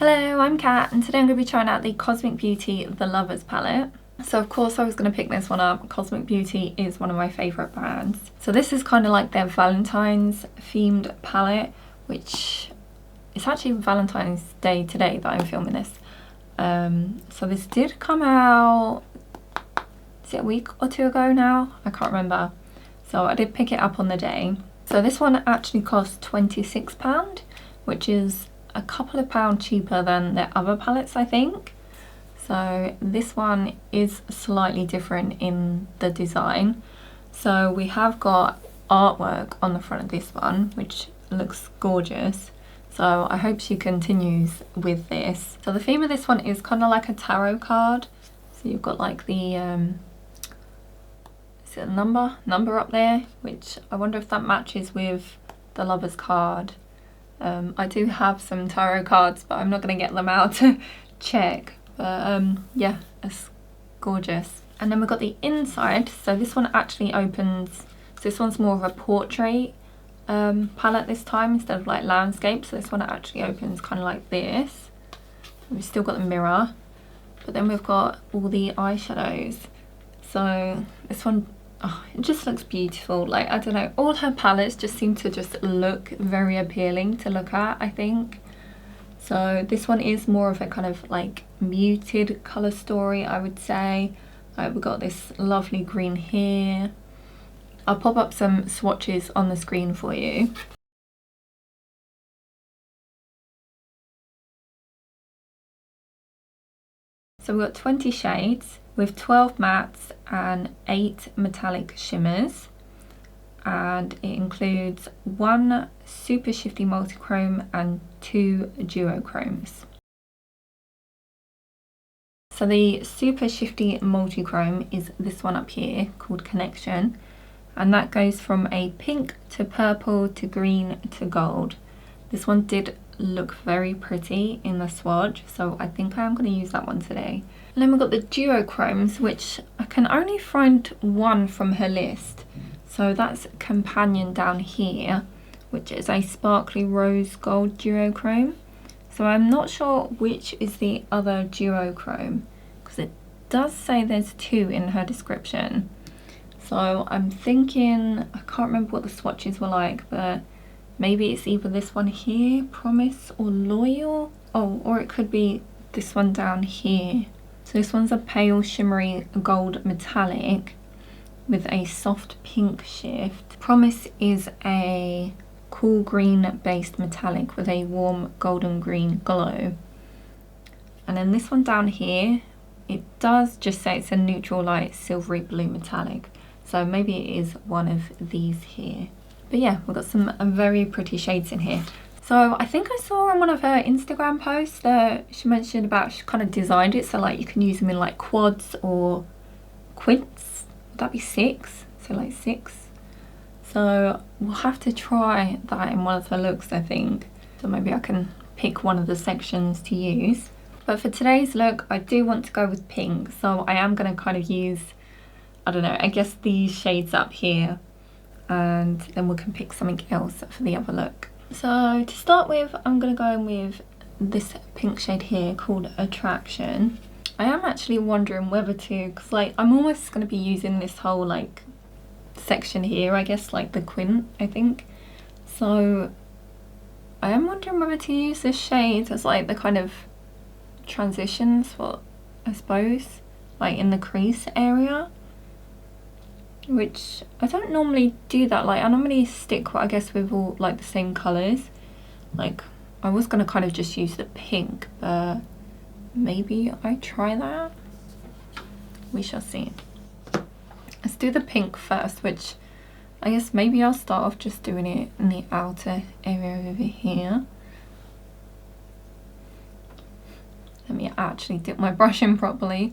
Hello, I'm Kat and today I'm going to be trying out the Cosmic Beauty The Lovers palette. So of course I was going to pick this one up. Cosmic Beauty is one of my favourite brands. So this is kind of like their Valentine's themed palette, which it's actually Valentine's Day today that I'm filming this. So this did come out, is it a week or two ago now? I can't remember. So I did pick it up on the day. So this one actually cost £26, which is a couple of pounds cheaper than their other palettes, I think. So this one is slightly different in the design. So we have got artwork on the front of this one, which looks gorgeous. So I hope she continues with this. So the theme of this one is kind of like a tarot card. So you've got like the is it a number up there, which I wonder if that matches with the Lovers card. I do have some tarot cards, but I'm not going to get them out to check. But yeah, it's gorgeous. And then we've got the inside. So this one actually opens, so this one's more of a portrait palette this time instead of like landscape. So this one actually opens kind of like this. We've still got the mirror, but then we've got all the eyeshadows. So this one, oh, it just looks beautiful. Like, I don't know, all her palettes just seem to just look very appealing to look at, I think. So this one is more of a kind of like muted colour story, I would say. We've got this lovely green here. I'll pop up some swatches on the screen for you. So we've got 20 shades with 12 mattes and 8 metallic shimmers, and it includes 1 super shifty multichrome and 2 duochromes. So the super shifty multichrome is this one up here called Connection, and that goes from a pink to purple to green to gold. This one did look very pretty in the swatch, so I think I am going to use that one today. And then we've got the duochromes, which I can only find one from her list. So that's Companion down here, which is a sparkly rose gold duochrome. So I'm not sure which is the other duochrome, because it does say there's 2 in her description. So I'm thinking, I can't remember what the swatches were like, but maybe it's either this one here, Promise or Loyal. Oh, or it could be this one down here. So this one's a pale shimmery gold metallic with a soft pink shift. Promise is a cool green based metallic with a warm golden green glow. And then this one down here, it does just say it's a neutral light silvery blue metallic. So maybe it is one of these here. But yeah, we've got some very pretty shades in here. So I think I saw on one of her Instagram posts that she mentioned about, she kind of designed it so like you can use them in like quads or quints. Would that be 6? So like 6. So we'll have to try that in one of her looks, I think. So maybe I can pick one of the sections to use. But for today's look, I do want to go with pink. So I am going to kind of use, I don't know, I guess these shades up here. And then we can pick something else for the other look. So to start with, I'm going to go in with this pink shade here called Attraction. I am actually wondering whether to, because like I'm almost going to be using this whole like section here, I guess, like the quint, I think. So I am wondering whether to use this shade as like the kind of transitions, what I suppose, like in the crease area. Which I don't normally do that, like I normally stick, I guess, with all like the same colours. Like I was going to kind of just use the pink, but maybe I try that. We shall see. Let's do the pink first, which I guess maybe I'll start off just doing it in the outer area over here. Let me actually dip my brush in properly.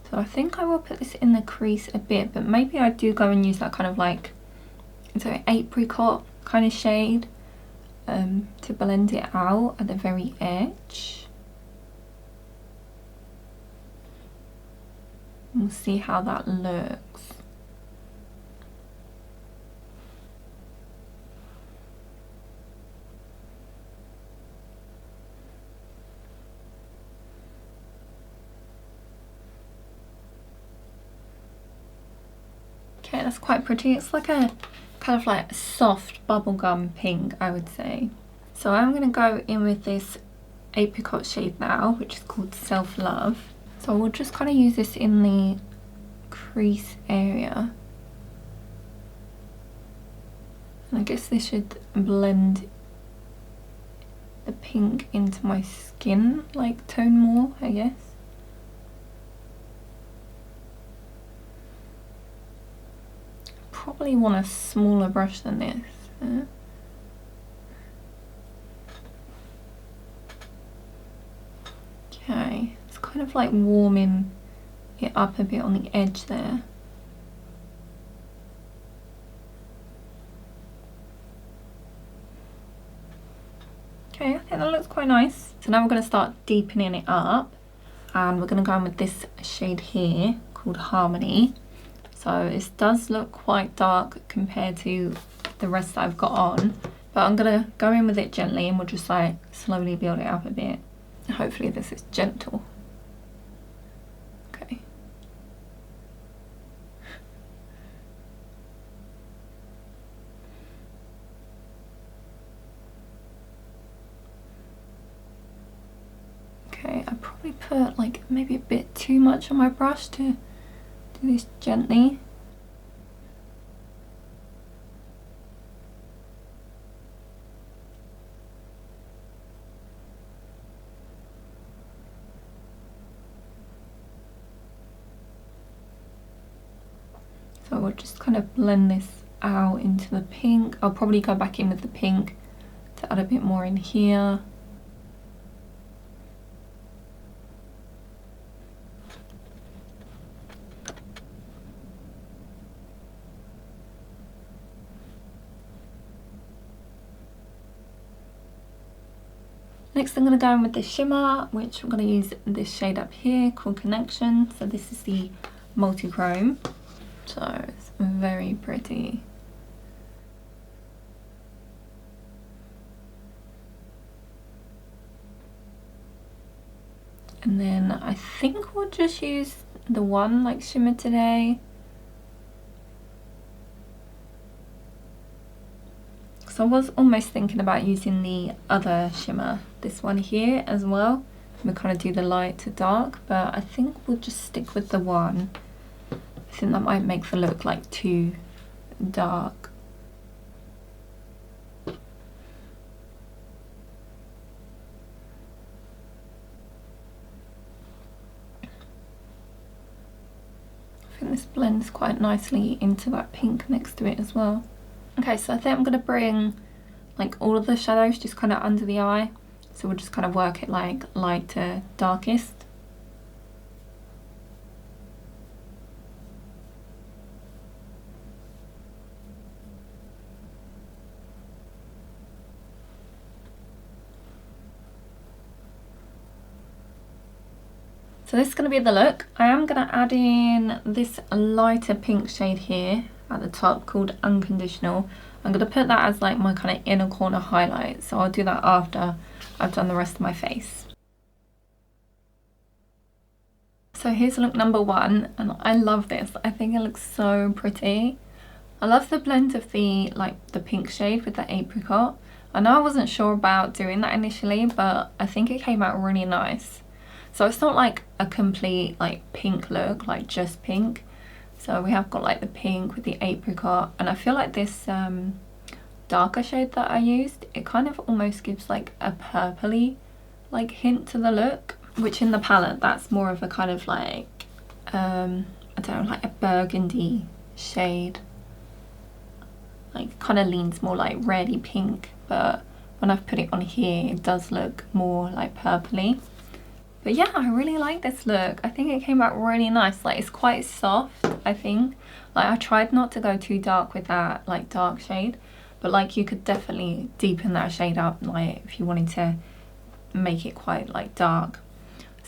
So I think I will put this in the crease a bit, but maybe I do go and use that kind of like, so apricot kind of shade to blend it out at the very edge. We'll see how that looks. Okay, that's quite pretty. It's like a kind of like soft bubblegum pink, I would say. So I'm going to go in with this apricot shade now, which is called Self Love. So we'll just kind of use this in the crease area. And I guess this should blend the pink into my skin, like tone more, I guess. Probably want a smaller brush than this. Okay, it's kind of like warming it up a bit on the edge there. Okay, I think that looks quite nice. So now we're going to start deepening it up, and we're going to go in with this shade here called Harmony. So this does look quite dark compared to the rest that I've got on, but I'm going to go in with it gently and we'll just like slowly build it up a bit. Hopefully this is gentle. Okay. Okay, I probably put like maybe a bit too much on my brush to do this gently. So we'll just kind of blend this out into the pink. I'll probably go back in with the pink to add a bit more in here. Next I'm going to go in with the shimmer, which I'm going to use this shade up here called Connection. So this is the multi-chrome. So it's very pretty. And then I think we'll just use the one like shimmer today. So I was almost thinking about using the other shimmer, this one here as well. We'll kind of do the light to dark, but I think we'll just stick with the one. I think that might make the look like too dark. I think this blends quite nicely into that pink next to it as well. Okay, so I think I'm going to bring like all of the shadows just kind of under the eye. So we'll just kind of work it like light to darkest. So this is going to be the look. I am going to add in this lighter pink shade here at the top called Unconditional. I'm going to put that as like my kind of inner corner highlight. So I'll do that after I've done the rest of my face. So here's look number one, and I love this. I think it looks so pretty. I love the blend of the pink shade with the apricot. I know I wasn't sure about doing that initially, but I think it came out really nice. So it's not like a complete like pink look, like just pink. So we have got like the pink with the apricot, and I feel like this darker shade that I used, it kind of almost gives like a purpley like hint to the look, which in the palette that's more of a kind of like I don't know, like a burgundy shade, like kind of leans more like reddy pink, but when I've put it on here it does look more like purpley. But yeah, I really like this look. I think it came out really nice. Like it's quite soft, I think. Like I tried not to go too dark with that like dark shade, but like you could definitely deepen that shade up like if you wanted to make it quite like dark.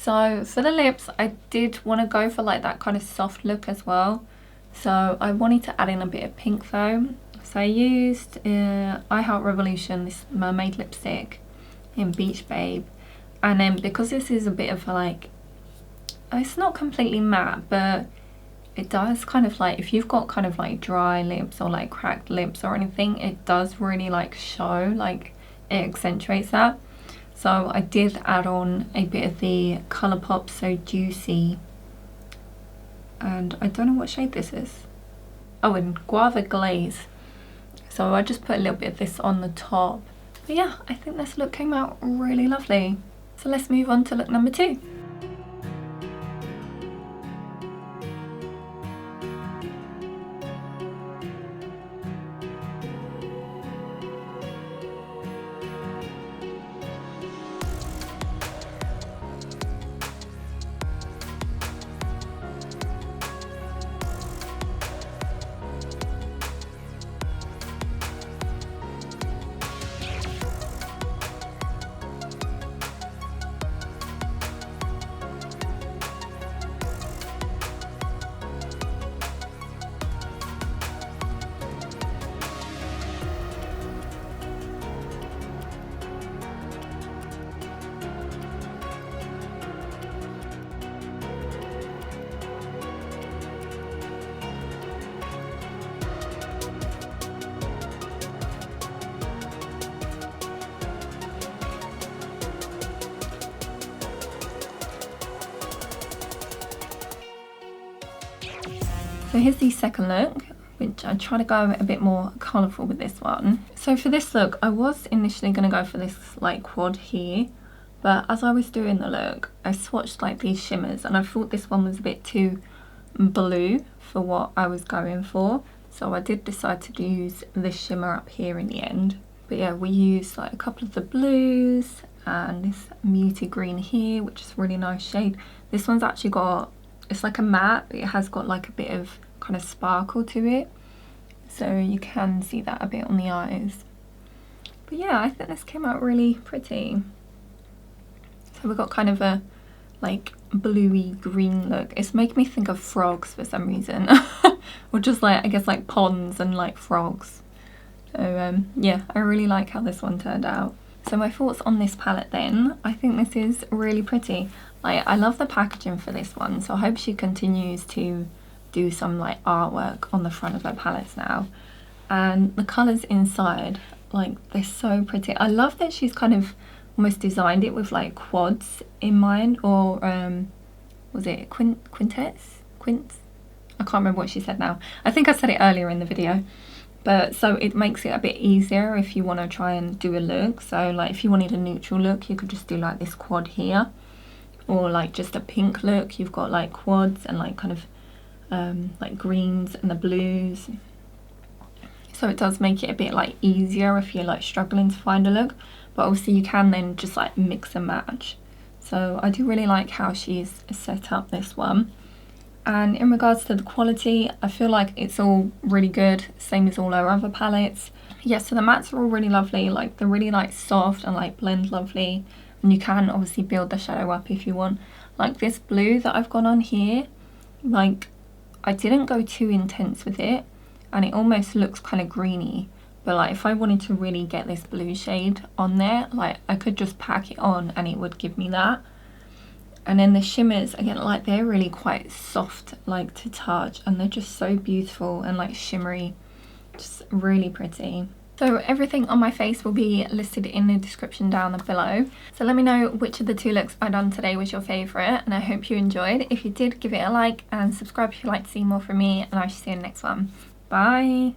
So for the lips, I did want to go for like that kind of soft look as well. So I wanted to add in a bit of pink though. So I used I Heart Revolution, this Mermaid lipstick in Beach Babe. And then because this is a bit of like, it's not completely matte, but it does kind of like, if you've got kind of like dry lips or like cracked lips or anything, it does really like show, like it accentuates that. So I did add on a bit of the Colourpop So Juicy, and I don't know what shade this is. Oh, in Guava Glaze. So I just put a little bit of this on the top. But yeah, I think this look came out really lovely. So let's move on to look number 2. So here's the second look, which I try to go a bit more colourful with this one. So for this look, I was initially going to go for this like quad here, but as I was doing the look, I swatched like these shimmers and I thought this one was a bit too blue for what I was going for. So I did decide to use this shimmer up here in the end. But yeah, we used like a couple of the blues and this muted green here, which is a really nice shade. This one's actually got, it's like a matte, but it has got like a bit of kind of sparkle to it, so you can see that a bit on the eyes. But yeah, I think this came out really pretty. So we've got kind of a like bluey green look. It's making me think of frogs for some reason or just like, I guess like ponds and like frogs. So yeah, I really like how this one turned out. So my thoughts on this palette then, I think this is really pretty. Like, I love the packaging for this one, so I hope she continues to do some like artwork on the front of her palettes now. And the colours inside, like they're so pretty. I love that she's kind of almost designed it with like quads in mind, or was it quints? I can't remember what she said now. I think I said it earlier in the video. But so it makes it a bit easier if you want to try and do a look. So like if you wanted a neutral look, you could just do like this quad here, or like just a pink look, you've got like quads and like kind of like greens and the blues. So it does make it a bit like easier if you're like struggling to find a look, but obviously you can then just like mix and match. So I do really like how she's set up this one. And in regards to the quality, I feel like it's all really good, same as all our other palettes. Yeah, so the mattes are all really lovely, like they're really like soft and like blend lovely, and you can obviously build the shadow up if you want. Like this blue that I've gone on here, like I didn't go too intense with it and it almost looks kind of greeny, but like if I wanted to really get this blue shade on there, like I could just pack it on and it would give me that. And then the shimmers, again, like they're really quite soft like to touch, and they're just so beautiful and like shimmery, just really pretty. So everything on my face will be listed in the description down below. So let me know which of the 2 looks I done today was your favourite, and I hope you enjoyed. If you did, give it a like and subscribe if you'd like to see more from me, and I shall see you in the next one. Bye!